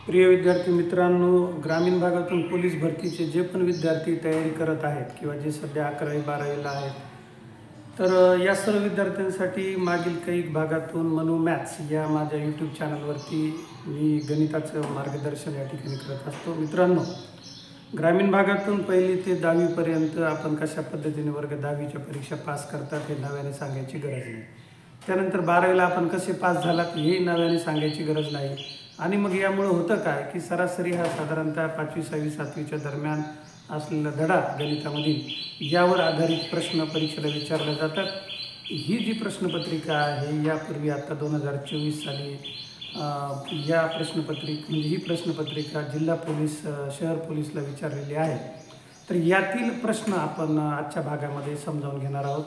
प्रिय विद्यार्थी मित्रांनो, ग्रामीण भागातून पोलीस भरतीचे जे पण विद्यार्थी तयारी करत आहेत किंवा जे सध्या 11वी 12वीला आहेत, तर या सर्व विद्यार्थ्यांसाठी मागील काही भागातून मनू मॅथ्स या माझ्या यूट्यूब चॅनलवरती मी गणिताचं मार्गदर्शन या ठिकाणी करत असतो. मित्रांनो, ग्रामीण भागातून 1ली ते 10वीपर्यंत आपण कशा पद्धतीने वर्ग 10वीच्या परीक्षा पास करतात हे नव्याने सांगायची गरज नाही. त्यानंतर 12वीला आपण कसे पास झालात हे नव्याने सांगायची गरज नाही. आणि मग यामुळे होतं काय की सरासरी हा साधारणतः 5वी 6वी 7वीच्या दरम्यान असलेला धडा गणितामधील यावर आधारित प्रश्न परीक्षेला विचारले जातात. ही जी प्रश्नपत्रिका आहे यापूर्वी आता 2024 साली या ही प्रश्नपत्रिका जिल्हा पोलीस शहर पोलीसला विचारलेली आहे. तर यातील प्रश्न आपण आजच्या भागामध्ये समजावून घेणार आहोत.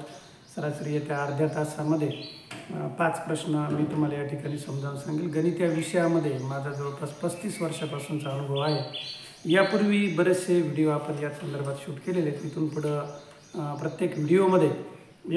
सरासरी येत्या अर्ध्या तासामध्ये 5 प्रश्न मी तुम्हाला या ठिकाणी समजावून सांगेल. गणित या विषयामध्ये माझा जवळपास 35 वर्षापासूनचा अनुभव आहे. यापूर्वी बरेचसे व्हिडिओ आपण या संदर्भात शूट केलेले आहेत. इथून पुढं प्रत्येक व्हिडिओमध्ये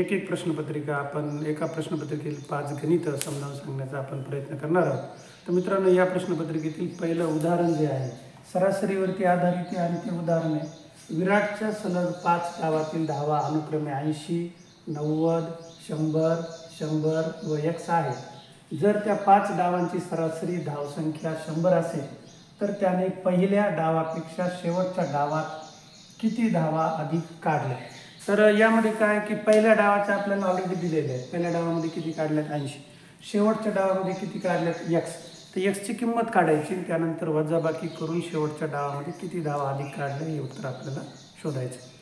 एक प्रश्नपत्रिका आपण एका प्रश्नपत्रिकेतील 5 गणितं समजावून सांगण्याचा आपण प्रयत्न करणार आहोत. तर मित्रांनो, या प्रश्नपत्रिकेतील पहिलं उदाहरण जे आहे सरासरीवरती आधारित आहे आणि ते उदाहरण आहे विराटच्या सलग 5 डावातील धावा अनुक्रमे 80, 90, 100, 100 व x आहे. जर त्या 5 डावांची सरासरी धावसंख्या 100 असेल तर त्याने पहिल्या डावापेक्षा शेवटच्या डावात किती धावा अधिक काढल्या. तर यामध्ये काय की पहिल्या डावाच्या आपल्याला ऑलरेडी दिलेले आहेत. पहिल्या डावामध्ये किती काढल्यात 80, शेवटच्या डावामध्ये किती काढल्यात x. तर एक्सची किंमत काढायची, त्यानंतर वजाबाकी करून शेवटच्या डावामध्ये किती धावा अधिक काढल्या हे उत्तर आपल्याला शोधायचं.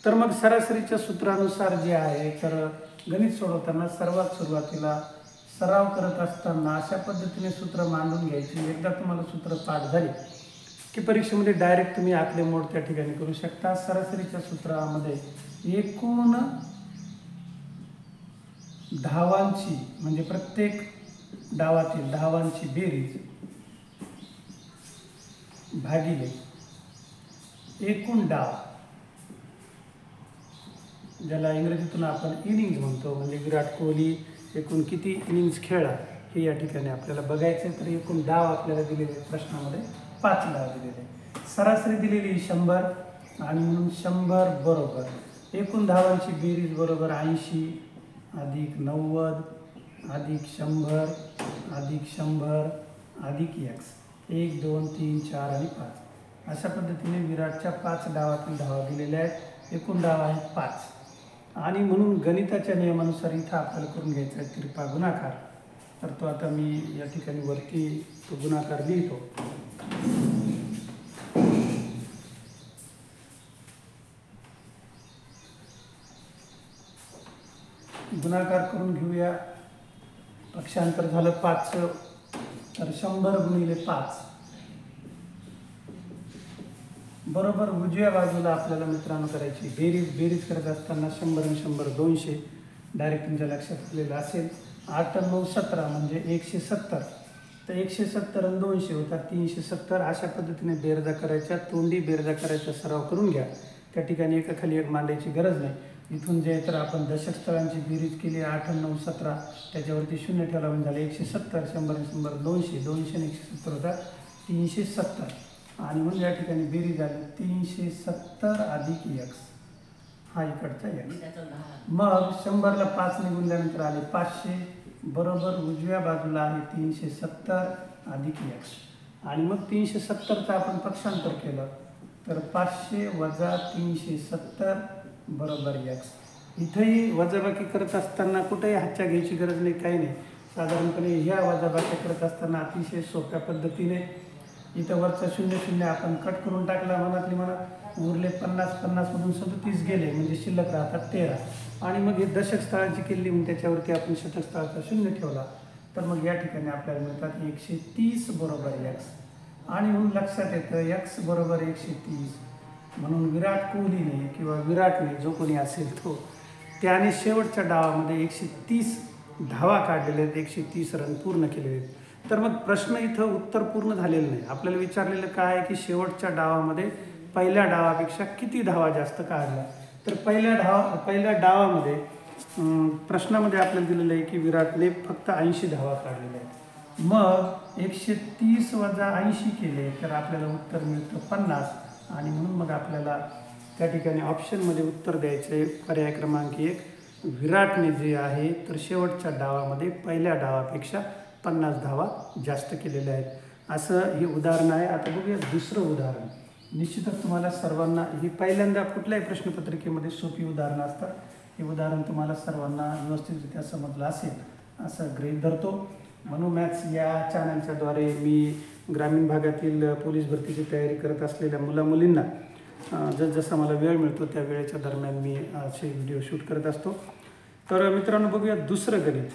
तर मग सरासरीच्या सूत्रानुसार जे आहे तर गणित सोडवताना सर्वात सुरुवातीला सराव करत असताना अशा पद्धतीने सूत्र मांडून घ्यायची. एकदा तुम्हाला सूत्र पाठ झाली की परीक्षेमध्ये डायरेक्ट तुम्ही आकडेमोड त्या ठिकाणी करू शकता. सरासरीच्या सूत्रामध्ये एकूण धावांची म्हणजे प्रत्येक डावातील धावांची बेरीज भागिले एकूण डाव, ज्याला इंग्रजीतून आपण इनिंग्ज म्हणतो, म्हणजे विराट कोहली एकूण किती इनिंग्ज खेळला हे या ठिकाणी आपल्याला बघायचं. तर एकूण डाव आपल्याला दिलेले प्रश्नामध्ये 5 डाव दिलेले. सरासरी दिलेली 100 आणि म्हणून 100 बरोबर एकूण धावांची बेरीज बरोबर 80 अधिक 90 अधिक 100 अधिक 100 अधिक x 1 2 3 4 आणि 5 अशा पद्धतीने विराटच्या 5 डावातील धावा दिलेल्या आहेत. एकूण डाव आहेत 5 आणि म्हणून गणिताच्या नियमानुसार इथं आपल्याला करून घ्यायचा आहे तिरपा गुणाकार. तर तो आता मी या ठिकाणी वरती तो गुणाकार लिहितो. गुणाकार करून घेऊया. पक्षांतर झालं 5, तर 100 गुणिले 5 बरोबर उजव्या बाजूला आपल्याला मित्रांनो करायची बेरीज करत असताना 100 आणि 100 200 डायरेक्ट तुमच्या लक्षात आलेलं असेल. 8 आणि 9 17 म्हणजे 170. तर 170 आणि 200 होतात 370. अशा पद्धतीने बेरजा करायच्या, तोंडी बेरजा करायचा सराव करून घ्या. त्या ठिकाणी एकाखाली एक मांडायची गरज नाही. इथून जे तर आपण दशक स्थळांची बेरीज केली 8 आणि 9 17, त्याच्यावरती 0 ठेवला म्हणजे झालं 170. 100 आणि 100 200, 200 आणि 170 होतात 370. आणि म्हणून या ठिकाणी बेरीज झाली 370 अधिक x हा इकडचा x. मग 100ला 5 ने गुणल्यानंतर आले 500 बरोबर उजव्या बाजूला आहे 370 अधिक x. आणि मग 370चं आपण पक्षांतर केलं तर 500 वजा 370 बरोबर x. इथंही वजाबाकी करत असताना कुठेही हातच्या घ्यायची गरज नाही, काही नाही. साधारणपणे ह्या वजाबाकी करत असताना अतिशय सोप्या पद्धतीने इथं वरचा 0 0 आपण कट करून टाकला मनातली मनात, उरले 50 50 मधून 37 गेले म्हणजे शिल्लक राहतात 13. आणि मग हे दशक स्थळांची केली म्हणून त्याच्यावरती आपण शतक स्थळाचा 0 ठेवला तर मग या ठिकाणी आपल्याला मिळतात 130 बरोबर x. आणि म्हणून लक्षात येतं x बरोबर 130. म्हणून विराट कोहलीने किंवा विराटने जो कोणी असेल तो त्याने शेवटच्या डावामध्ये 130 धावा काढलेल्या आहेत, 130 रन पूर्ण केलेले आहेत. तर मग प्रश्न इथं उत्तर पूर्ण झालेलं नाही. आपल्याला विचारलेलं काय आहे की शेवटच्या डावामध्ये पहिल्या डावापेक्षा किती धावा जास्त काढल्या. तर पहिल्या डावामध्ये प्रश्नामध्ये आपल्याला दिलेलं आहे की विराटने फक्त 80 धावा काढलेल्या आहेत. मग 130 वजा 80 केले तर आपल्याला उत्तर मिळतं 50. आणि म्हणून मग आपल्याला त्या ठिकाणी ऑप्शनमध्ये उत्तर द्यायचं आहे पर्याय क्रमांक 1. विराटने जे आहे तर शेवटच्या डावामध्ये पहिल्या डावापेक्षा 50 धावा जास्त केलेल्या आहेत. असं हे उदाहरण आहे. आता बघूया दुसरं उदाहरण. निश्चितच तुम्हाला सर्वांना ही पहिल्यांदा कुठल्याही प्रश्नपत्रिकेमध्ये सोपी उदाहरणं असतात. हे उदाहरण तुम्हाला सर्वांना व्यवस्थितरित्या समजलं असेल असं गृहीत धरतो. मनू मॅथ्स या चॅनलच्याद्वारे मी ग्रामीण भागातील पोलीस भरतीची तयारी करत असलेल्या मुलामुलींना जसजसा मला वेळ मिळतो त्या वेळेच्या दरम्यान मी असे व्हिडिओ शूट करत असतो. तर मित्रांनो बघूया दुसरं गणित.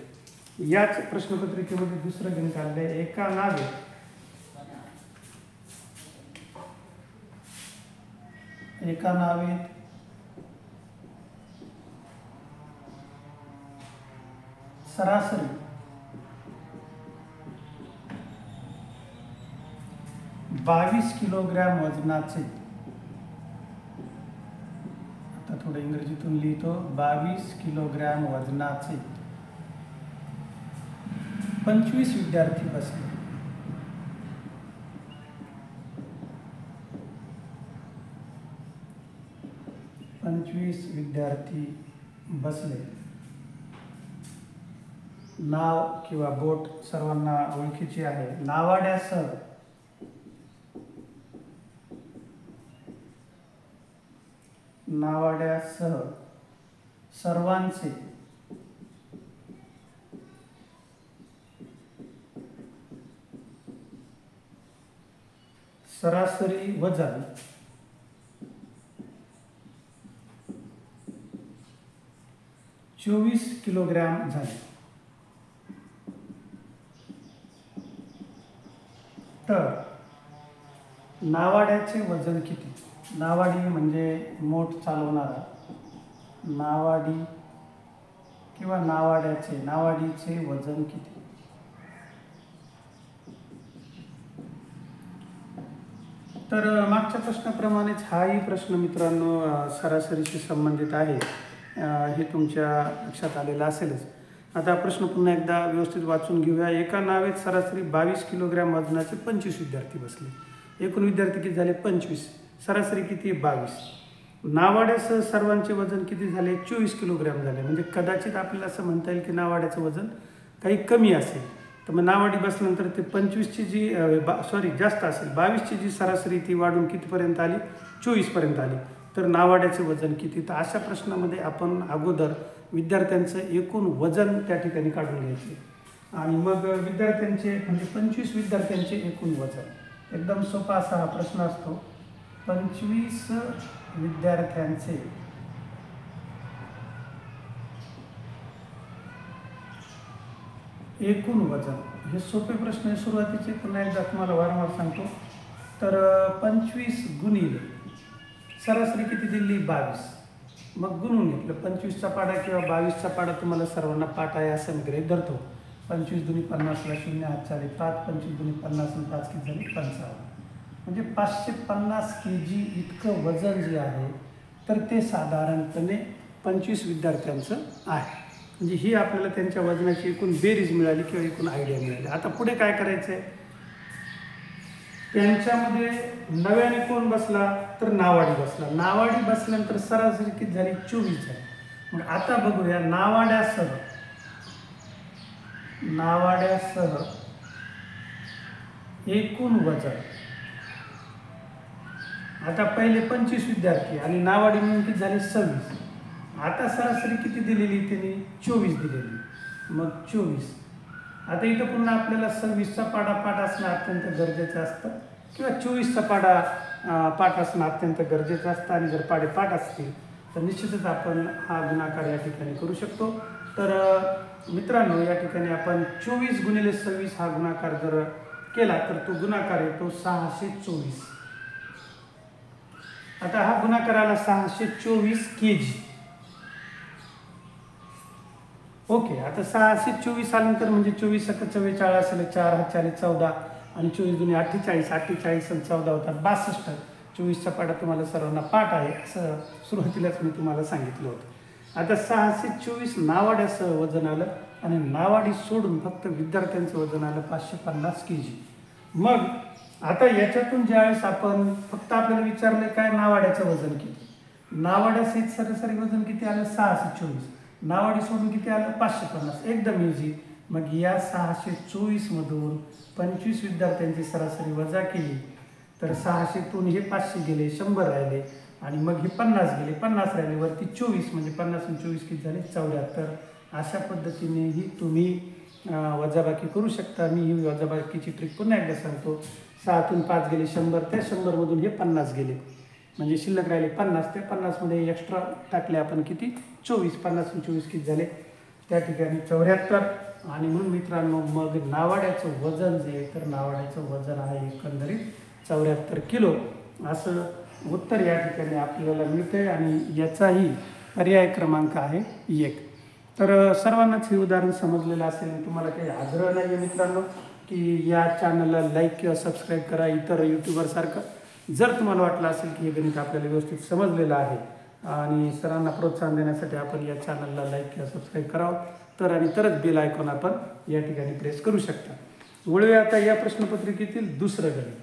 याच प्रश्नपत्रिकेमध्ये दुसरं गणित आलं आहे. एका नावेत सरासरी 22 किलोग्रॅम वजनाचे, आता थोडं इंग्रजीतून लिहितो, 22 किलोग्रॅम वजनाचे 25 विद्यार्थी बसले. नाव किंवा बोट सर्वांना ओळखीची आहे. नावाड्यासह सर्वांचे सरासरी वजन 24 किलोग्रॅम झाले. तर नावाड्याचे वजन किती? नावाडी म्हणजे मोठ चालवणारा. नावाडी किंवा नावाडीचे वजन किती? तर मागच्या प्रश्नाप्रमाणेच हाही प्रश्न मित्रांनो सरासरीशी संबंधित आहे. हे तुमच्या लक्षात आलेलं असेलच. आता प्रश्न पुन्हा एकदा व्यवस्थित वाचून घेऊया. एका नावेत सरासरी 22 किलोग्रॅम वजनाचे 25 विद्यार्थी बसले. एकूण विद्यार्थी किती झाले? 25. सरासरी किती? 22. नावाड्यासह सर्वांचे वजन किती झाले? 24 किलोग्रॅम झाले. म्हणजे कदाचित आपल्याला असं म्हणता येईल की नावाड्याचं वजन काही कमी असेल. तर मग नावाडी बसल्यानंतर ते 25ची जी जास्त असेल, 22ची जी सरासरी ती वाढून कितीपर्यंत आली? 24पर्यंत आली. तर नावाड्याचे वजन किती? तर अशा प्रश्नामध्ये आपण अगोदर विद्यार्थ्यांचं एकूण वजन त्या ठिकाणी काढून घ्यायचे आणि मग विद्यार्थ्यांचे म्हणजे 25 विद्यार्थ्यांचे एकूण वजन. एकदम सोपा असा हा प्रश्न असतो. 25 विद्यार्थ्यांचे एकूण वजन. हे सोपे प्रश्न आहे सुरुवातीचे. पुन्हा एकदा तुम्हाला वारंवार सांगतो. तर 25 गुणिले सरासरी किती दिली? 22. मग गुणून घेतलं. 25चा पाढा किंवा 22चा पाढा तुम्हाला सर्वांना पाठ आहे असं मी गृहीत धरतो. 25 दुनी 50 ला 0 हात चाले 5. 25 दुनी 50 आणि 5 किती झाली? 55. म्हणजे 550 kg इतकं वजन जे आहे तर ते साधारणपणे 25 विद्यार्थ्यांचं आहे. म्हणजे ही आपल्याला त्यांच्या वजनाची एकूण बेरीज मिळाली किंवा एकूण आयडिया मिळाली. आता पुढे काय करायचं आहे? त्यांच्यामध्ये नव्याने कोण बसला? तर नावाडी बसला. नावाडी बसल्यानंतर सरासरी किती झाली? 24 झाली. मग आता बघूया नावाड्यासह एकूण वजन. आता पहिले 25 विद्यार्थी आणि नावाडी म्हणून किती झाले? 26. आता सरासरी किती दिलेली? त्यांनी 24 दिलेली. मग 24. आता इथं पुन्हा आपल्याला 26चा पाढा पाठ असणं अत्यंत गरजेचं असतं किंवा 24चा पाढा पाठ असणं अत्यंत गरजेचं असतं. आणि जर पाढे पाठ असतील तर निश्चितच आपण हा गुणाकार या ठिकाणी करू शकतो. तर मित्रांनो या ठिकाणी आपण 24 गुणिले 26 हा गुणाकार जर केला तर तो गुणाकार येतो 624. आता हा गुणाकार आला 624 kg. ओके. आता 624 आल्यानंतर म्हणजे 24 × 44 असेल, 4 हात चाले 14 आणि 24 दुनी 48. 48 आणि 14 होतात 62. 24चा पाढा तुम्हाला सर्वांना पाठ आहे असं सुरुवातीलाच मी तुम्हाला सांगितलं होतं. आता 624 नावाड्यासह वजन आलं आणि नावाडी सोडून फक्त विद्यार्थ्यांचं वजन आलं 550 kg. मग आता याच्यातून ज्यावेळेस आपण फक्त आपल्याला विचारलं काय नावाड्याचं वजन किती, नावाड्यासहित सरासरी वजन किती आलं 624, नावाडी सोडून किती आलं 550, एकदम इझी. मग या 624 मधून 25 विद्यार्थ्यांची सरासरी वजा केली तर 600तून हे 500 गेले, 100 राहिले आणि मग हे 50 गेले, 50 राहिले, वरती 24 म्हणजे 50 आणि 24 किती झाले 74. अशा पद्धतीनेही तुम्ही वजाबाकी करू शकता. मी ही वजाबाकीची ट्रिक पुन्हा एकदा सांगतो. 6तून 5 गेले 100, त्या 100मधून हे 50 गेले म्हणजे शिल्लक राहिले 50, त्या 50मध्ये एक्स्ट्रा टाकले आपण किती 24, 50 आणि 24 किती झाले त्या ठिकाणी 74. आणि म्हणून मित्रांनो मग नावाड्याचं वजन जे आहे तर नावाड्याचं वजन आहे एकंदरीत 74 किलो. असं उत्तर या ठिकाणी आपल्याला मिळतंय आणि याचाही पर्याय क्रमांक आहे 1. तर सर्वांनाच हे उदाहरण समजलेलं असेल. तुम्हाला काही आग्रह नाही आहे मित्रांनो की या चॅनलला लाईक किंवा सबस्क्राईब करा इतर यूट्यूबरसारखं. जर तुम्हाला वाटलं असेल की हे गणित आपल्याला व्यवस्थित समजलेलं आहे आणि सरांना प्रोत्साहन देण्यासाठी आपण या चॅनलला लाईक किंवा सबस्क्राईब करावं तर आणि तरच बेल आयकॉन आपण या ठिकाणी प्रेस करू शकता. वळूया आता या प्रश्नपत्रिकेतील दुसरं गणित.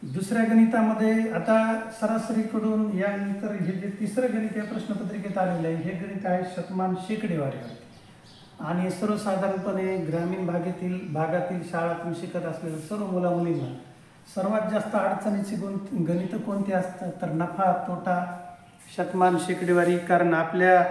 दुसऱ्या गणितामध्ये आता सरासरीकडून यानंतर हे जे तिसरं गणित या प्रश्नपत्रिकेत आलेलं आहे हे गणित आहे शतमान शेकडेवारीवर. आणि सर्वसाधारणपणे ग्रामीण भागातील शाळातून शिकत असलेल्या सर्व मुलामुलींना सर्वात जास्त अडचणीची गणितं कोणती असतात तर नफा तोटा शतमान शेकडेवारी. कारण आपल्या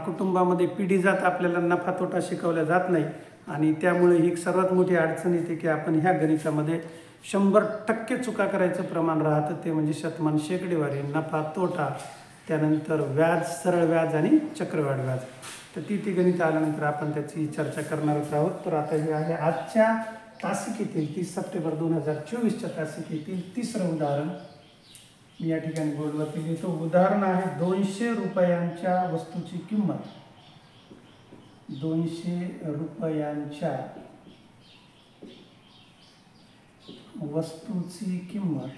कुटुंबामध्ये पिढी जात आपल्याला नफा तोटा शिकवला जात नाही आणि त्यामुळे ही सर्वात मोठी अडचण येते की आपण ह्या गणितामध्ये 100% चुका करायचं प्रमाण राहतं ते म्हणजे शतमान शेकडेवारी, नफा तोटा, त्यानंतर व्याज, सरळ व्याज आणि चक्रवाढ व्याज. तर ती गणितं आल्यानंतर आपण त्याची चर्चा करणारच आहोत. तर आता हे आहे आजच्या तासिकेतील 30 सप्टेंबर 2024च्या तासिकेतील तिसरं उदाहरण. मी या ठिकाणी बोर्डवरती लिहितो. उदाहरण आहे 200 रुपयांच्या वस्तूची किंमत, 200 रुपयांच्या वस्तूची किंमत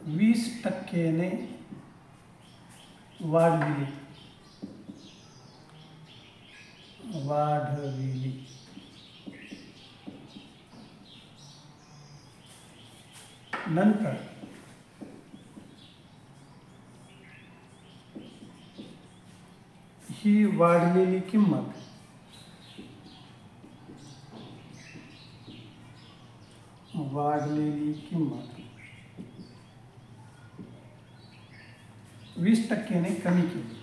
20% वाढविली. नंतर ही वाढलेली किंमत वाढलेली किंमत 20%ने कमी केली,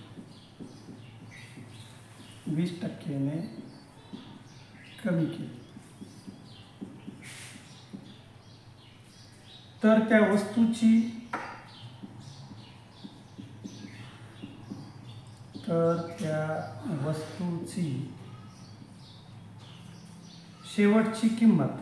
20%ने कमी केली. तर त्या वस्तूची शेवटची किंमत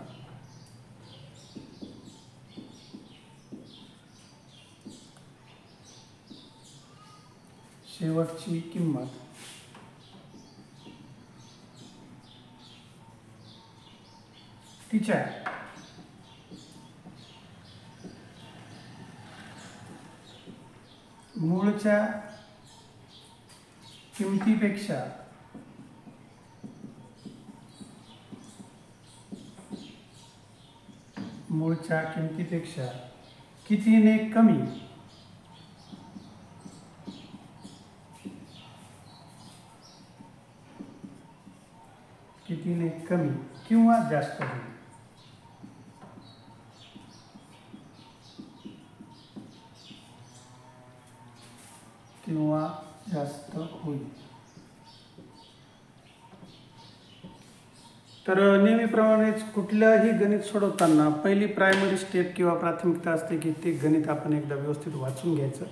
तिच्या मूळच्या किमतीपेक्षा कितीने कमी किंवा जास्त होईल. तर नेहमीप्रमाणेच कुठल्याही गणित सोडवताना पहिली प्रायमरी स्टेप किंवा प्राथमिकता असते की ते गणित आपण एकदा व्यवस्थित वाचून घ्यायचं.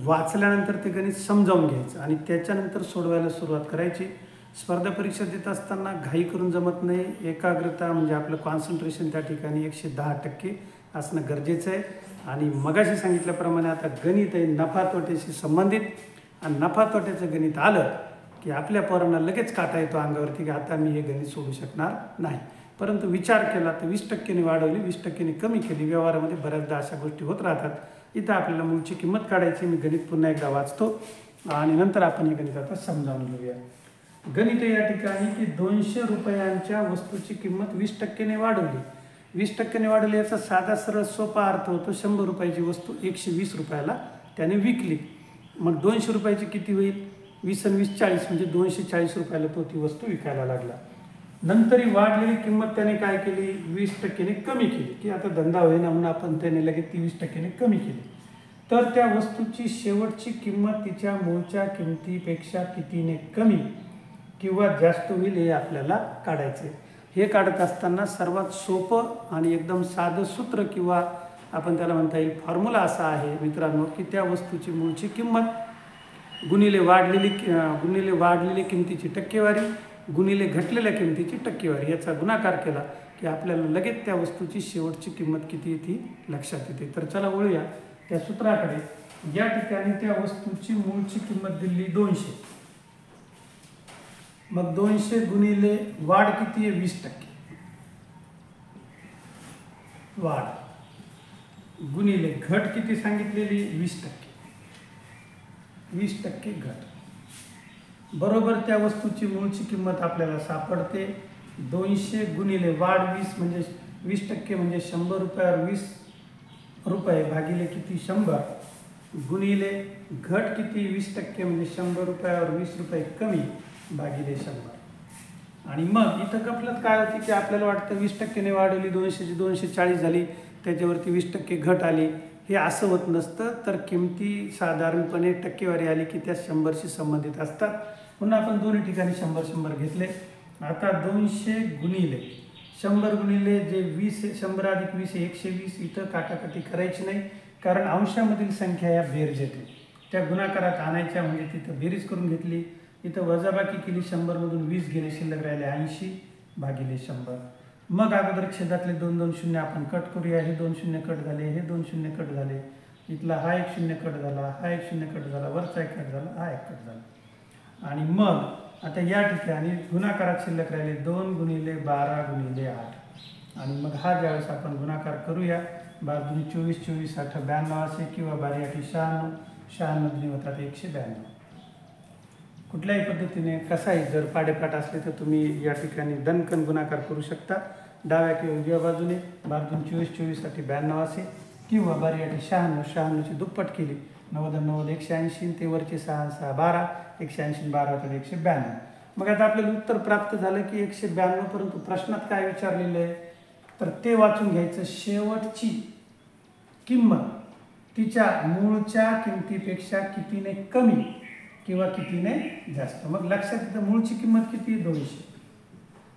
वाचल्यानंतर ते गणित समजावून घ्यायचं आणि त्याच्यानंतर सोडवायला सुरुवात करायची. स्पर्धा परीक्षा देत असताना घाई करून जमत नाही. एकाग्रता म्हणजे आपलं कॉन्सन्ट्रेशन त्या ठिकाणी 110% असणं गरजेचं आहे. आणि मगाशी सांगितल्याप्रमाणे आता गणित आहे नफा तोट्याशी संबंधित आणि नफा तोट्याचं गणित आलं की आपल्या पोरांना लगेच काटा येतो अंगावरती की आता मी हे गणित सोडू शकणार नाही. परंतु विचार केला तर 20% वाढवली, 20% कमी केली. व्यवहारामध्ये बऱ्याचदा अशा गोष्टी होत राहतात. इथं आपल्याला मूळची किंमत काढायची. मी गणित पुन्हा एकदा वाचतो आणि नंतर आपण हे गणित आता समजावून घेऊया. गणित या ठिकाणी की 200 रुपयांच्या वस्तूची किंमत 20% वाढवली. 20% वाढवली याचा साधा सरळ सोपा अर्थ होतो 100 रुपयाची वस्तू 120 रुपयाला त्याने विकली. मग 200 रुपयाची किती होईल? 20 आणि 20 40 म्हणजे 240 रुपयाला तो ती वस्तू विकायला लागला. नंतर ही वाढलेली किंमत त्याने काय केली? 20% कमी केली की आता धंदा होईना म्हणून आपण त्याने लगेच ती 20% कमी केली. तर त्या वस्तूची शेवटची किंमत तिच्या मूळच्या किमतीपेक्षा कितीने कमी किंवा जास्त होईल हे आपल्याला काढायचे. हे काढत असताना सर्वात सोपं आणि एकदम साधं सूत्र किंवा आपण त्याला म्हणता येईल फॉर्म्युला असा आहे मित्रांनो की त्या वस्तूची मूळची किंमत गुणिले वाढलेली किमतीची टक्केवारी गुणिले घटलेल्या किमतीची टक्केवारी याचा गुणाकार केला की आपल्याला लगेच त्या वस्तूची शेवटची किंमत किती येते लक्षात येते. तर चला वळूया त्या सूत्राकडे. या ठिकाणी त्या वस्तूची मूळची किंमत दिली 200. मग 200 गुणिले वाढ किती आहे? 20% वाढ गुणिले घट किती सांगितलेली? 20%. 20% घट बरोबर त्या वस्तूची मूळची किंमत आपल्याला सापडते 200 गुणिले वाढ 20 म्हणजे 20% म्हणजे 100 रुपयावर 20 रुपये भागिले किती? 100 गुणिले घट किती? 20% म्हणजे 100 रुपयावर 20 रुपये कमी भागिले 100. आणि मग इथं गफलत काय होती की आपल्याला वाटतं 20% वाढवली 200ची 240 झाली त्याच्यावरती 20% घट आली. हे असं होत नसतं. तर किमती साधारणपणे टक्केवारी आली की त्या 100शी संबंधित असतात. पुन्हा आपण दोन्ही ठिकाणी 100 घेतले. आता 200 गुणिले 100 गुणिले जे 20 100 अधिक 20 120. इथं काटाकाटी करायची नाही कारण अंशामधील संख्या या बेरीज येते त्या गुणाकारात आणायच्या म्हणजे तिथं बेरीज करून घेतली. इथं वजाबाकी केली 100 मधून 20 गेले शिल्लक राहिले 80 भागिले 100. मग अगोदर छेदातले 2 शून्य आपण कट करूया. हे 2 शून्य कट झाले, हे 2 शून्य कट झाले, इथला हा 1 शून्य कट झाला, हा 1 शून्य कट झाला, वरचा 1 कट झाला, हा 1 कट झाला. आणि मग आता या ठिकाणी गुणाकारात शिल्लक राहिले 2 गुणिले 12 गुणिले 8. आणि मग हा ज्यावेळेस आपण गुणाकार करूया 12 24 24 8 92 असे किंवा 12 8 96 96 होतात 192. कुठल्याही पद्धतीने कसाही जर पाडेपाठ असले तर तुम्ही या ठिकाणी दणकन गुणाकार करू शकता. डाव्या किंवा उजव्या बाजूने 12 24 24 साठी 92 असे किंवा 12 8 96 96ची दुप्पट केली 90 90 180 ते वरचे 6 6 12 180 12 होतात 192. मग आता आपल्याला उत्तर प्राप्त झालं की 192. परंतु प्रश्नात काय विचारलेलं आहे तर ते वाचून घ्यायचं. शेवटची किंमत तिच्या मूळच्या किमतीपेक्षा कितीने कमी किंवा कितीने जास्त. मग लक्षात येतं मूळची किंमत किती? 200.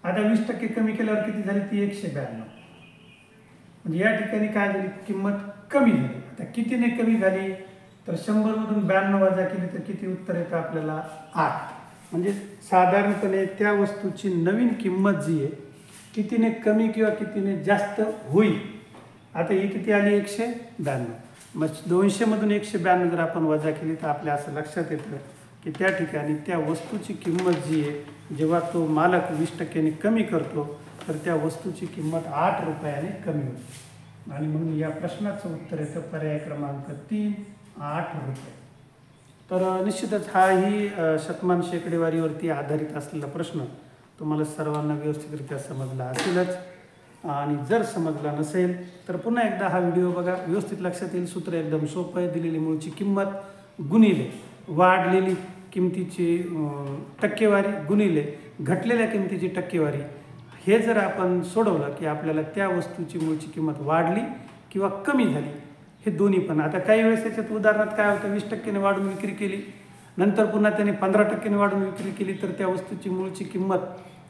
आता 20% कमी केल्यावर किती झाली? ती 192. म्हणजे या ठिकाणी काय झाली? किंमत कमी झाली. आता कितीने कमी झाली तर 100 मधून 92 वजा केली तर किती उत्तर येतं आपल्याला? 8. म्हणजे साधारणपणे त्या वस्तूची नवीन किंमत जी आहे कितीने कमी किंवा कितीने जास्त होईल. आता ही किती आली? 192. मग 200 मधून 192 जर आपण वजा केली तर आपल्या असं लक्षात येतं की त्या ठिकाणी त्या वस्तूची किंमत जी आहे जेव्हा तो मालक 20% कमी करतो तर त्या वस्तूची किंमत 8 रुपयाने कमी होते. आणि म्हणून या प्रश्नाचं उत्तर येतं पर्याय क्रमांक 3 8 रुपये. तर निश्चितच हाही शतमान शेकडेवारीवरती आधारित असलेला प्रश्न तुम्हाला सर्वांना व्यवस्थितरित्या समजला असेलच. आणि जर समजला नसेल तर पुन्हा एकदा हा व्हिडिओ बघा. व्यवस्थित लक्षात येईल. सूत्र एकदम सोपं आहे. दिलेली मूळची किंमत गुणिले वाढलेली किमतीची टक्केवारी गुणिले घटलेल्या किमतीची टक्केवारी. हे जर आपण सोडवलं की आपल्याला त्या वस्तूची मूळची किंमत वाढली किंवा कमी झाली हे दोन्ही पण. आता काही वेळेस याच्यात उदाहरणार्थ काय होतं 20% वाढून विक्री केली नंतर पुन्हा त्याने 15% वाढून विक्री केली तर त्या वस्तूची मूळची किंमत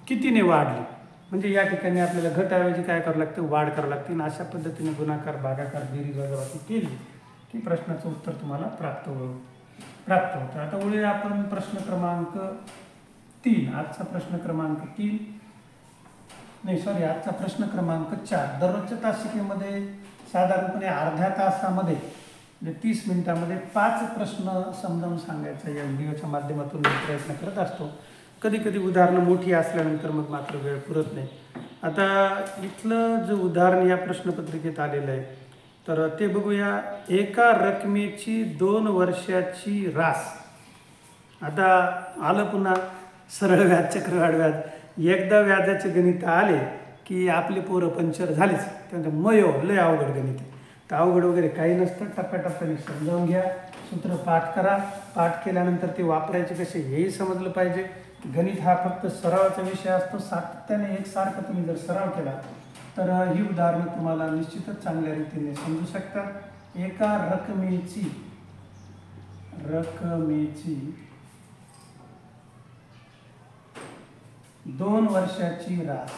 कितीने वाढली. म्हणजे या ठिकाणी आपल्याला घटाऐवजी काय करावं लागतं? वाढ करावं लागते. आणि अशा पद्धतीने गुणाकार भागाकार बेरीज वजाबाकी केली की प्रश्नाचं उत्तर तुम्हाला प्राप्त होतं. आता वळूया आपण प्रश्न क्रमांक 3. आजचा प्रश्न क्रमांक 4. दररोजच्या तासिकेमध्ये साधारणपणे अर्ध्या तासामध्ये म्हणजे 30 मिनिटामध्ये 5 प्रश्न समजावून सांगायचा या व्हिडिओच्या माध्यमातून मी प्रयत्न करत असतो. कधी कधी उदाहरणं मोठी असल्यानंतर मग मात्र वेळ पुरत नाही. आता इथलं जे उदाहरण या प्रश्नपत्रिकेत आलेलं आहे तर ते बघूया. एका रकमेची 2 वर्षाची रास. आता आलं पुन्हा सरळ व्याज चक्रवाढ व्याज. एकदा व्याजाचे गणित आले की आपले पोरं पंचर झालेच. त्यांचं मयो लय अवघड गणित आहे. तर अवघड वगैरे काही नसतं. टप्प्याटप्प्याने समजावून घ्या. सूत्र पाठ करा. पाठ केल्यानंतर ते वापरायचे कसे हेही समजलं पाहिजे. गणित हा फक्त सरावाचा विषय असतो. सातत्याने एकसारखा तुम्ही जर सराव केला तर ही उदाहरणं तुम्हाला निश्चितच चांगल्या रीतीने समजू शकतात. एका रकमेची 2 वर्षाची रास.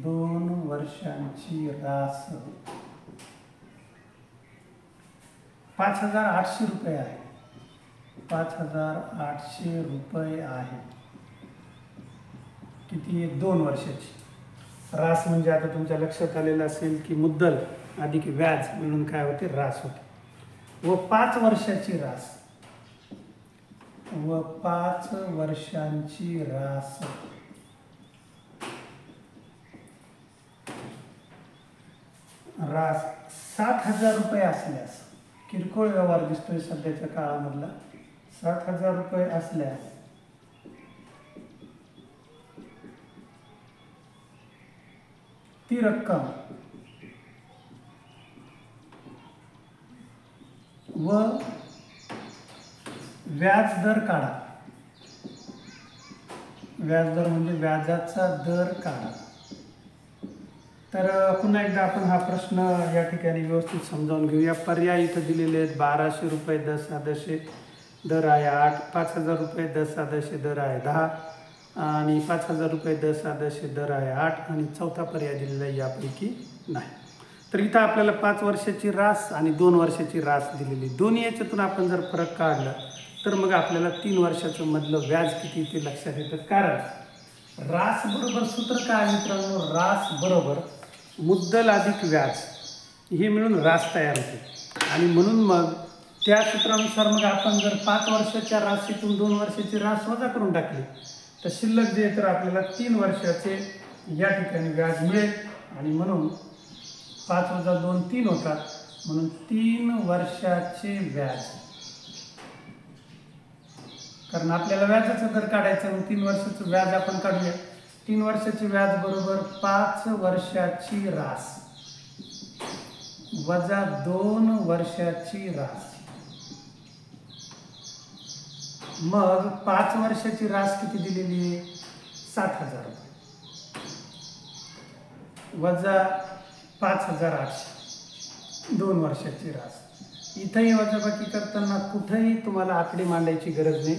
2 वर्षांची रास 5,800 रुपये आहे. 5,800 रुपये आहे. किती आहे? 2 वर्षाची रास. म्हणजे आता तुमच्या लक्षात आलेलं असेल की मुद्दल अधिक व्याज म्हणून काय होते? रास होते. व 5 वर्षाची रास. 5 वर्षांची रास. रास 60,000 रुपये असल्यास, किरकोळ व्यवहार दिसतोय सध्याच्या काळामधला, 60,000 रुपये असल्यास ती रक्कम व व्याज दर काढा. व्याजदर म्हणजे व्याजाचा दर काढा. तर पुन्हा एकदा आपण हा प्रश्न या ठिकाणी व्यवस्थित समजावून घेऊया. पर्याय इथं दिलेले आहेत. 1,200 रुपये 10 सदस्य दर आहे 8, 5,000 रुपये 10 सदस्य दर आहे 10 आणि 5,000 रुपये 10 सदस्य दर आहे 8 आणि चौथा पर्याय दिलेला आहे यापैकी नाही. तर इथं आपल्याला 5 वर्षाची रास आणि 2 वर्षाची रास दिलेली. दोन्ही याच्यातून आपण जर फरक काढला तर मग आपल्याला 3 वर्षाचं मधलं व्याज किती ते लक्षात येतं. कारण रास बरोबर सूत्र काय मित्रांनो? रास बरोबर मुद्दल अधिक व्याज हे मिळून रास तयार होते. आणि म्हणून मग त्या सूत्रानुसार मग आपण जर 5 वर्षाच्या राशीतून 2 वर्षाची रास वजा करून टाकली तर शिल्लक जे तर आपल्याला 3 वर्षाचे या ठिकाणी व्याज मिळेल. आणि म्हणून 5 वजा 2 3 होतात. म्हणून 3 वर्षाचे व्याज. कारण आपल्याला व्याजाचा दर काढायचा मग 3 वर्षाचं व्याज आपण काढूया. 3 वर्षाचे व्याज बरोबर 5 वर्षाची रास वजा 2 वर्षाची रास. मग 5 वर्षाची रास किती दिलेली आहे? 60,000 रुपये वजा 5,800 2 वर्षाची रास. इथंही वजाबाकी करताना कुठेही तुम्हाला आकडे मांडायची गरज नाही.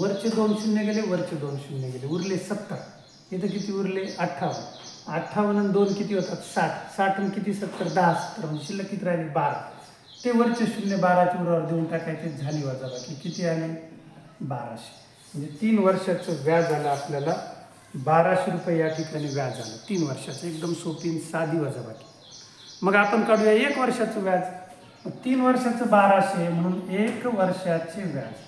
वरचे 2 शून्य गेले, वरचे 2 शून्य गेले, उरले 70. इथं किती उरले? 58. 58 आणि 2 किती होतात? 60. 60 आणि किती? 70. 10 70 म्हणजे शिल्लक किती राहिली? 12. ते वरचे शून्य 12च्या उरावर देऊन टाकायचे. झाली वजाबाकी. किती आली? 1200. म्हणजे 3 वर्षाचं व्याज आलं आपल्याला 1200 रुपये या ठिकाणी व्याज आलं 3 वर्षाचं. एकदम सोपी आणि साधी वजाबाकी. मग आपण काढूया 1 वर्षाचं व्याज. 3 वर्षाचं 1200 म्हणून 1 वर्षाचे व्याज.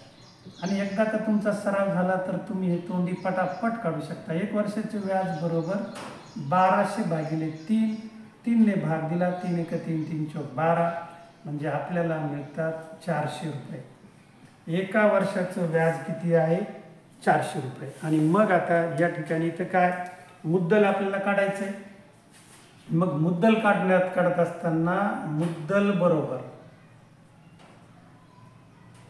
आणि एकदा का तुमचा सराव झाला तर तुम्ही हे तोंडी पटापट काढू शकता. 1 वर्षाचे व्याज बरोबर 1200 भागिले 3. 3 ने भाग दिला. 3 1 3 3 चौक 12 म्हणजे आपल्याला मिळतात 400 रुपये. एका वर्षाचं व्याज किती आहे? 400 रुपये. आणि मग आता या ठिकाणी इथं काय? मुद्दल आपल्याला काढायचं आहे. मग मुद्दल काढत असताना मुद्दल बरोबर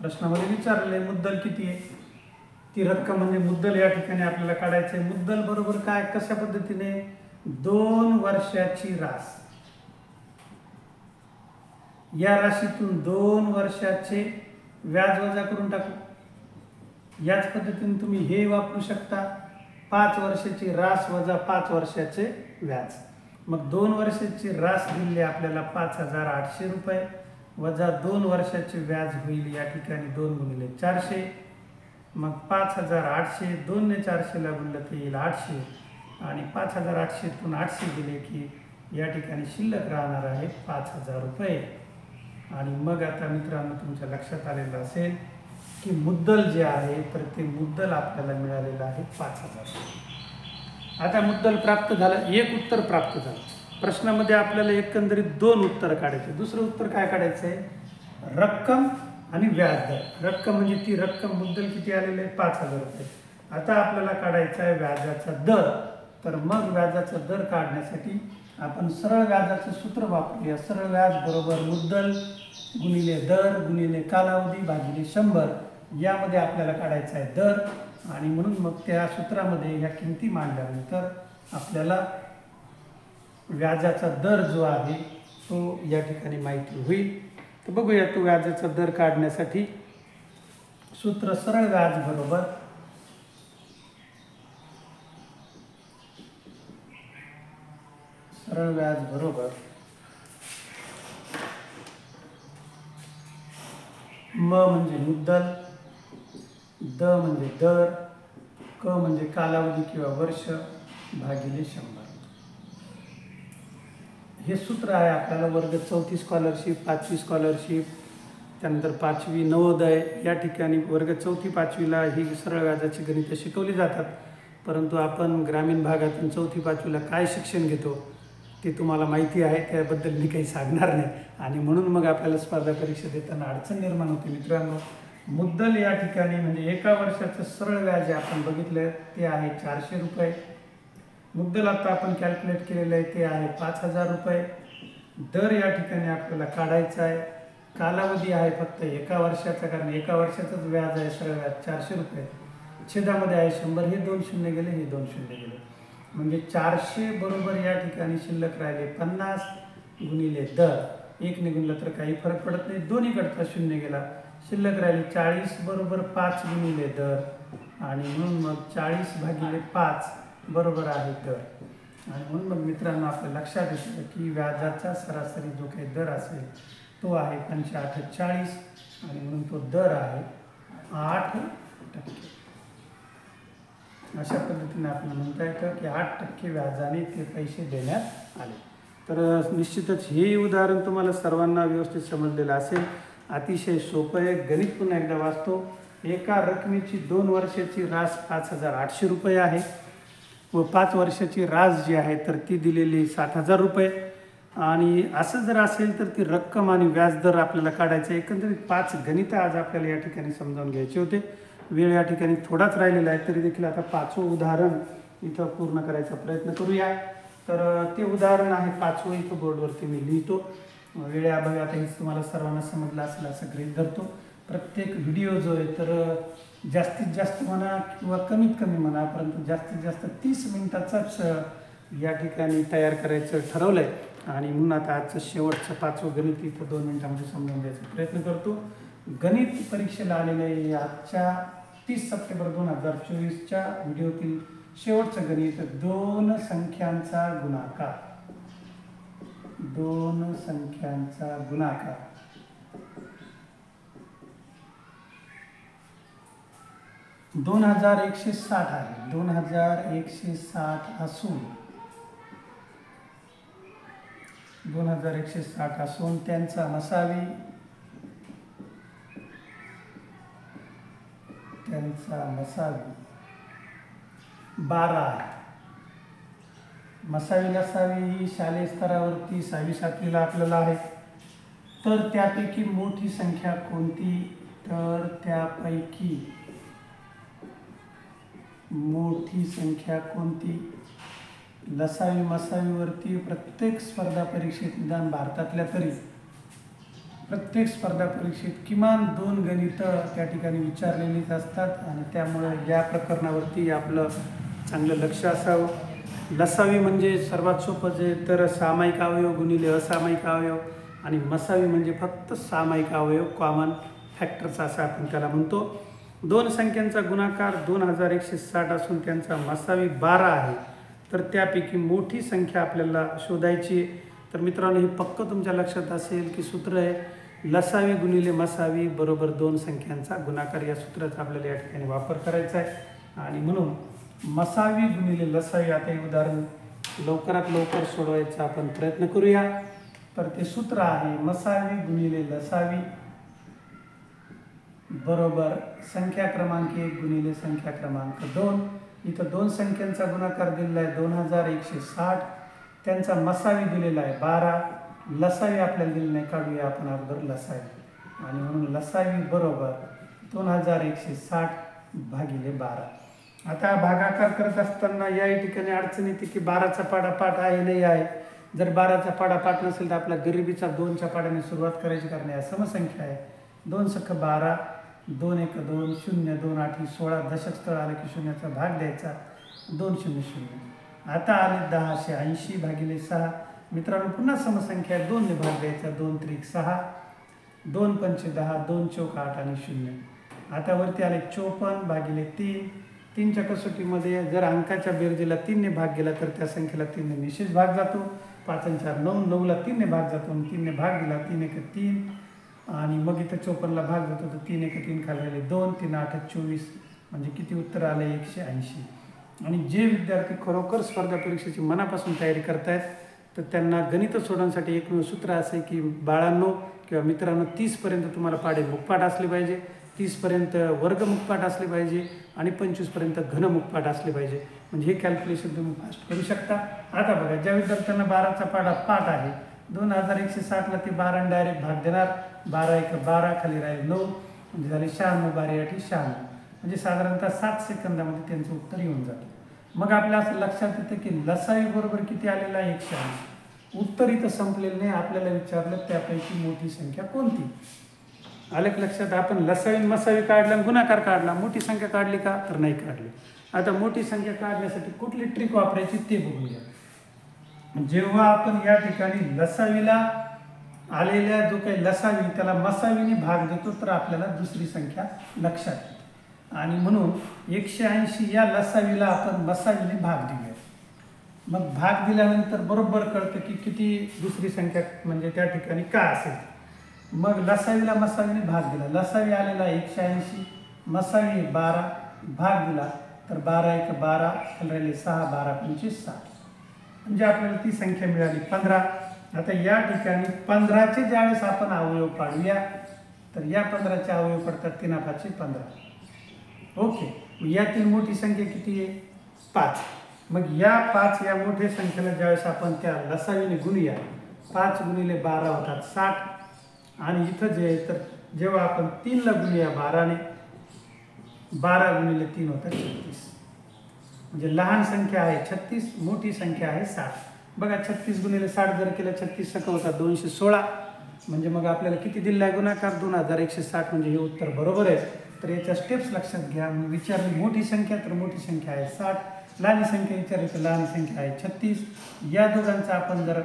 प्रश्नामध्ये विचारले मुद्दल किती आहे ती रक्कम म्हणजे मुद्दल या ठिकाणी आपल्याला काढायचं आहे. मुद्दल बरोबर काय? कशा पद्धतीने? 2 वर्षाची रास. या राशीतून 2 वर्षाचे व्याज वजा करून टाकू. याच पद्धतीने तुम्ही हे वापरू शकता. 5 वर्षाची रास वजा 5 वर्षाचे व्याज. मग 2 वर्षाची रास दिली आपल्याला 5,800 रुपये वजा 2 वर्षाचे व्याज होईल या ठिकाणी 2 गुणिले 400. मग 5,800 2 ने 400 ला गुणलं तर येईल 800 आणि 5,800तून 800 दिले की या ठिकाणी शिल्लक राहणार आहे 5,000 रुपये. आणि मग आता मित्रांनो तुमच्या लक्षात आलेलं असेल की मुद्दल जे आहे तर ते मुद्दल आपल्याला मिळालेलं आहे 5,000. आता मुद्दल प्राप्त झालं, एक उत्तर प्राप्त झालं. प्रश्नामध्ये आपल्याला एकंदरीत 2 उत्तर काढायचे. दुसरं उत्तर काय काढायचं आहे? रक्कम आणि व्याजदर. रक्कम म्हणजे ती रक्कम, मुद्दल किती आलेलं आहे? 5,000 रुपये. आता आपल्याला काढायचा आहे व्याजाचा दर. तर मग व्याजाचा दर काढण्यासाठी आपण सरळ व्याजाचं सूत्र वापरूया. सरळ व्याज बरोबर मुद्दल गुणिले दर गुणिले कालावधी भागिले 100. यामध्ये आपल्याला काढायचा आहे दर, आणि म्हणून मग त्या सूत्रामध्ये ह्या किमती मांडल्यानंतर आपल्याला व्याजाचा दर जो आहे तो या ठिकाणी माहिती होईल. तर बघूया तो व्याजाचा दर काढण्यासाठी सूत्र सरळ व्याज बरोबर म म्हणजे मुद्दल, द म्हणजे दर, क म्हणजे कालावधी किंवा वर्ष भागिले 100. हे सूत्र आहे आपल्याला वर्ग 4थी स्कॉलरशिप, 5वी स्कॉलरशिप, त्यानंतर 5वी नवोदय या ठिकाणी वर्ग 4थी 5वीला ही सरळ व्याजाची गणितं शिकवली जातात. परंतु आपण ग्रामीण भागातून 4थी 5वीला काय शिक्षण घेतो ते तुम्हाला माहिती आहे, त्याबद्दल मी काही सांगणार नाही. आणि म्हणून मग आपल्याला स्पर्धा परीक्षा देताना अडचण निर्माण होते. मित्रांनो, मुद्दल या ठिकाणी म्हणजे एका वर्षाचं सरळ व्याज आपण बघितलं ते आहे 400 रुपये. मुद्दल आता आपण कॅल्क्युलेट केलेलं आहे ते आहे 5,000 रुपये. दर या ठिकाणी आपल्याला काढायचा आहे. कालावधी आहे फक्त एका वर्षाचा, कारण एका वर्षाचंच व्याज आहे सरळ व्याज 400 रुपये. छेदामध्ये आहे 100. हे 2 शून्य गेले, हे 2 शून्य गेले, म्हणजे 400 बरोबर या ठिकाणी शिल्लक राहिले 50 गुणिले दर. 1 निघूनला तर काही फरक पडत नाही, दोन्हीकडचा शून्य गेला, शिल्लक राहिली 40 बरोबर 5 गुणिले दर, आणि म्हणून मग 40 भागिले 5 बरोबर आहे दर. आणि म्हणून मग मित्रांनो आपल्या लक्षात येतं की व्याजाचा सरासरी जो काही दर असेल तो आहे 45,40, आणि म्हणून तो दर आहे 8%. अशा पद्धतीने आपल्याला म्हणता येतं की 8% व्याजाने ते पैसे देण्यात आले. तर निश्चितच हे उदाहरण तुम्हाला सर्वांना व्यवस्थित समजलेलं असेल. अतिशय सोपं आहे. गणित पुन्हा एकदा वाचतो. एका रकमेची 2 वर्षाची रास 5,800 रुपये आहे व 5 वर्षाची रास जी आहे तर ती दिलेली 7,000 रुपये. आणि असं जर असेल तर ती रक्कम आणि व्याजदर आपल्याला काढायचं. एकंदरीत 5 गणितं आज आपल्याला या ठिकाणी समजावून घ्यायचे होते. वेळ या ठिकाणी थोडाच राहिलेला आहे, तरी देखील आता 5वं उदाहरण इथं पूर्ण करायचा प्रयत्न करूया. तर ते उदाहरण आहे 5वं, इथं बोर्डवरती मी लिहितो. वेळेअभावी आता हेच तुम्हाला सर्वांना समजलं असेल असं गृहीत धरतो. प्रत्येक व्हिडिओ जो आहे तर जास्तीत जास्त म्हणा किंवा कमीत कमी म्हणा, परंतु जास्तीत जास्त 30 मिनिटाचाच या ठिकाणी तयार करायचं ठरवलं आहे. आणि म्हणून आता आजचं शेवटचं 5वं गणित इथं 2 मिनिटांमध्ये समजावून द्यायचा प्रयत्न करतो. गणित परीक्षेला आलेलं आहे आजच्या 30 सप्टेंबर 2024च्या व्हिडिओतील शेवटचं गणित 2 संख्यांचा गुणाकार. 2 संख्यांचा गुणाकार. 2160 आहे. 2160 असून 2160 असून त्यांचा मसावी 12 आहे. मसावी नसावी ही शालेय स्तरावरती 6वी 7वीला आपल्याला आहे. तर त्यापैकी मोठी संख्या कोणती? तर त्यापैकी मोठी संख्या कोणती? लसावी मसावीवरती प्रत्येक स्पर्धा परीक्षेत, निदान भारतातल्या तरी प्रत्येक स्पर्धा परीक्षेत किमान 2 गणितं त्या ठिकाणी विचारलेलीच असतात. आणि त्यामुळे या प्रकरणावरती आपलं चांगलं लक्ष असावं. लसावी म्हणजे सर्वात सोपं जे तर सामायिक अवयव गुणिले असामायिक अवयव, आणि मसावी म्हणजे फक्त सामायिक अवयव, कॉमन फॅक्टर्स असं आपण त्याला म्हणतो. 2 संख्यांचा गुणाकार 2160 असून त्यांचा मसावी 12 आहे. तर त्यापैकी मोठी संख्या आपल्याला शोधायची. तर मित्रांनो, हे पक्क तुमच्या लक्षात असेल की सूत्र आहे लसावी गुणिले मसावी बरोबर 2 संख्यांचा गुणाकार. या सूत्राचा आपल्याला या ठिकाणी वापर करायचा आहे. आणि म्हणून मसावी गुणिले लसावी, आता हे उदाहरण लवकरात लवकर सोडवायचा आपण प्रयत्न करूया. तर ते सूत्र आहे मसावी गुणिले लसावी बरोबर संख्या क्रमांक 1 गुणिले संख्या क्रमांक 2. इथं दोन संख्यांचा गुणाकार दिलेला आहे 2160, त्यांचा मसावी दिलेला आहे 12, लसावी आपल्याला दिली नाही, काढूया आपण अगोदर लसावी, आणि म्हणून लसावी बरोबर 2160 भागिले 12. आता भागाकार करत असताना या ठिकाणी अडचण येते की 12चा पाडा पाठ आहे नाही आहे. जर 12चा पाडा पाठ नसेल तर आपल्या गरिबीचा 2च्या पाड्याने सुरुवात करायची, कारण या समसंख्या आहे. 2 सख 12, 2 1 2, 0 2 8 16, दशक स्थळ आलं की शून्याचा भाग द्यायचा, 2 0 0. आता आले 1080 भागिले 6. मित्रांनो पुन्हा समसंख्या आहे, 2 ने भाग द्यायचा, 2 त्रिक 6, 2 पंच 10, 2 चौक 8 आणि 0. आता वरती आले 54 भागिले 3. 3च्या कसोटीमध्ये जर अंकाच्या बेरजेला 3 ने भाग गेला तर त्या संख्येला 3 ने निश्चित भाग जातो. 5 आणि 4 9, 9ला 3 ने भाग जातो, 3 ने भाग दिला, 3 1 3, आणि मग इथं 54ला भाग जातो, तर 3 1 3 खाली आले 2, 3 8 24, म्हणजे किती उत्तर आले 180. आणि जे विद्यार्थी खरोखर स्पर्धा परीक्षेची मनापासून तयारी करतायत तर त्यांना गणित सोडवण्यासाठी एकमेव सूत्र असं आहे की बाळांनो किंवा मित्रांनो, 30पर्यंत तुम्हाला पाढे मुखपाठ असले पाहिजे, 30पर्यंत वर्ग मुखपाठ असले पाहिजे, आणि 25पर्यंत घन मुखपाठ असले पाहिजे. म्हणजे हे कॅल्क्युलेशन तुम्ही फास्ट करू शकता. आता बघा, ज्या विद्यार्थ्यांना 12चा पाढा पाठ आहे 2160ला ते 12 डायरेक्ट भाग देणार, 12 1 12, खाली राहील 9, म्हणजे झाले 96, 12 8 96, म्हणजे साधारणतः 7 सेकंदामध्ये त्यांचं उत्तर येऊन जातं. मग आपल्या असं लक्षात येतं की लसावी बरोबर किती आलेला आहे 180. उत्तर इथं संपलेलं नाही, आपल्याला विचारलं त्यापैकी मोठी संख्या कोणती. आलं की लक्षात. आपण लसावी मसावी काढला, गुणाकार काढला, मोठी संख्या काढली का तर नाही काढली. आता मोठी संख्या काढण्यासाठी कुठली ट्रिक वापरायची ते बघूया. जेव्हा आपण या ठिकाणी लसावीला आलेल्या जो काही लसावी त्याला मसावीने भाग देतो तर आपल्याला दुसरी संख्या लक्षात येते, आणि म्हणून 180 या लसावीला आपण मसावीने भाग देऊया. मग भाग दिल्यानंतर बरोबर कळतं की किती दुसरी संख्या म्हणजे त्या ठिकाणी काय असेल. मग लसावीला मसावीने भाग दिला, लसावी आलेला 180, मसावी 12, भाग दिला तर 12 1 12, खाली राहिले 6, 12 25 60, म्हणजे आपल्याला ती संख्या मिळाली 15. आता या ठिकाणी 15चे ज्यावेळेस आपण अवयव पाडूया तर या 15चे अवयव पडतात 3 5 15. ओके, यातील मोठी संख्या किती आहे 5. मग या 5 या मोठ्या संख्येला ज्यावेळेस आपण त्या लसावीने गुणूया, 5 गुणिले 12 होतात 60, आणि इथं जे आहे तर जेव्हा आपण 3ला गुणूया 12ने, 12 गुणिले 3 होतात 36, म्हणजे लहान संख्या आहे 36, मोठी संख्या आहे 60. बघा 36 गुणिले 60 जर केलं 36 सक होतात 216, म्हणजे मग आपल्याला किती दिला आहे गुणाकार 2160, म्हणजे हे उत्तर बरोबर आहे. तर याच्या स्टेप्स लक्षात घ्या. विचारली मोठी संख्या तर मोठी संख्या आहे 60, लहान संख्या विचारली तर लहान संख्या आहे 36. या दोघांचा आपण जर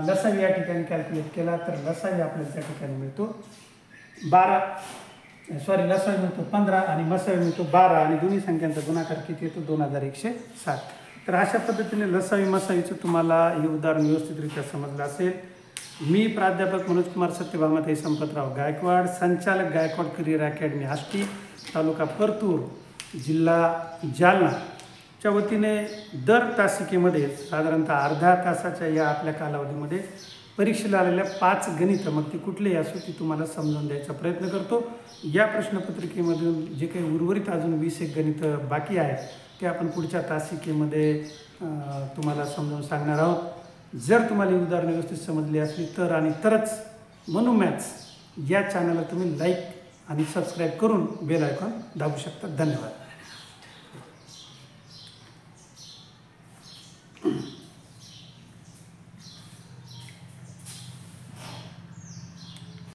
लसावी या ठिकाणी कॅल्क्युलेट केला तर लसावी आपल्याला त्या ठिकाणी मिळतो 12, लसावी मिळतो 15 आणि मसावी मिळतो 12, आणि दोन्ही संख्यांचा गुणाकार किती येतो 2160. तर अशा पद्धतीने लसावी मसावीचं तुम्हाला हे उदाहरण व्यवस्थितरित्या समजलं असेल. मी प्राध्यापक मनोज कुमार सत्यभामाताई संपतराव गायकवाड, संचालक गायकवाड करिअर अकॅडमी आष्टी, तालुका परतूर, जिल्हा जालना च्या वतीने दर तासिकेमध्ये साधारणतः अर्ध्या तासाच्या या आपल्या कालावधीमध्ये परीक्षेला आलेल्या 5 गणितं, मग ती कुठलीही असो, ती तुम्हाला समजावून द्यायचा प्रयत्न करतो. या प्रश्नपत्रिकेमधून जे काही उर्वरित अजून 20 एक गणितं बाकी आहेत ते आपण पुढच्या तासिकेमध्ये तुम्हाला समजावून सांगणार आहोत. जर तुम्हाला ही उदाहरणे व्यवस्थित समजली असली तर आणि तरच मनू मॅथ्स या चॅनलला तुम्ही लाईक आणि सबस्क्राईब करून बेल आयकॉन दाबू शकता. धन्यवाद.